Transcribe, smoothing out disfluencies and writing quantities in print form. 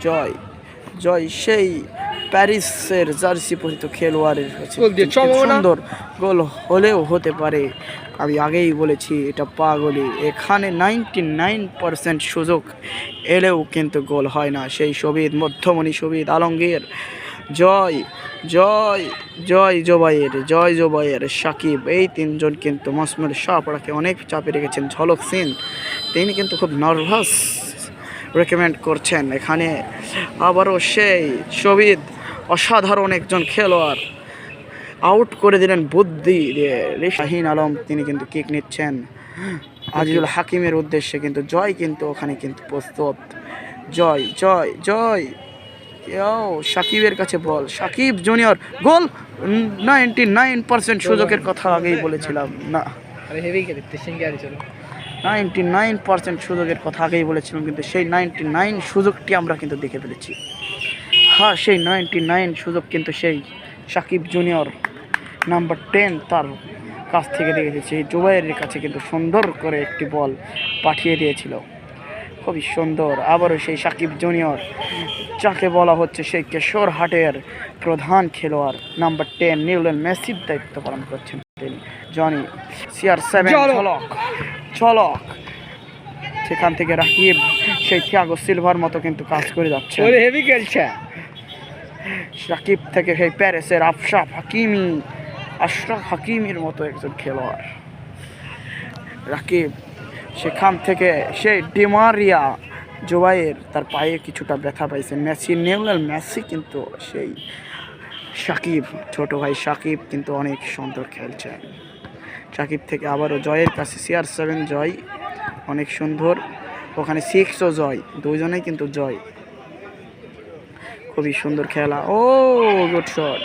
জয় জয় সেই প্যারিসের জার্সি পরিহিত খেলোয়াড়ের সুন্দর গোল হলেও হতে পারে। আমি আগেই বলেছি এটা পাগলি, এখানে 99% সুযোগ এলেও কিন্তু গোল হয় না। সেই শোভিত মধ্যমণি শোভিত আলমগীর, জয় জয় জয় জোবাইয়ের সাকিব, এই তিনজন কিন্তু মৌসুমের শাহপাড়াকে অনেক চাপে রেখেছেন। ঝলক সিং তিনি কিন্তু খুব নার্ভাস রেকমেন্ড করছেন এখানে। আবারও সেই শোভিত অসাধারণ একজন খেলোয়াড় আউট করে দিলেন বুদ্ধি দিয়ে। শাহিন আলম তিনি কিন্তু কিক নিচ্ছেন আজিজুল হাকিমের উদ্দেশ্যে, কিন্তু জয় কিন্তু ওখানে কিন্তু প্রস্তুত। জয় জয় জয় সাকিবের কাছে বল, সাকিব জুনিয়র গোল। 99% সুযোগের কথা আগেই বলেছিলাম, না 99% সুযোগের কথা আগেই বলেছিলাম, কিন্তু সেই 99 সুযোগটি আমরা কিন্তু দেখে ফেলেছি। হ্যাঁ, সেই 99 সুযোগ কিন্তু সেই সাকিব জুনিয়র নাম্বার 10 তার কাছ থেকে দেখেছি। জুবাইরের কাছে কিন্তু সুন্দর করে একটি বল পাঠিয়ে দিয়েছিল, খুবই সুন্দর। আবারও সেই সাকিব জুনিয়র, যাকে বলা হচ্ছে সেই কেশরহাটের প্রধান খেলোয়াড়, নাম্বার 10 লিওনেল মেসির দায়িত্ব পালন করছেন তিনি। জনি CR7 ঝলক সেখান থেকে রাকিব সেই থিয়াগো সিলভার মতো কিন্তু কাজ করে যাচ্ছে। হেভি খেলছে সাকিব থেকে সেই প্যারিসের আশরাফ হাকিমির মতো একজন খেলোয়াড়। রাকিব সেখান থেকে সেই ডিমারিয়া, জোবাইর তার পায়ে কিছুটা ব্যথা পাইছে। লিওনেল মেসি কিন্তু সেই সাকিব, ছোট ভাই সাকিব কিন্তু অনেক সুন্দর খেলছেন। সাকিব থেকে আবারও জয়ের কাছে CR7 জয়, অনেক সুন্দর। ওখানে 6ও জয়, দুজনেই কিন্তু জয়, খুবই সুন্দর খেলা। ও গুড শট।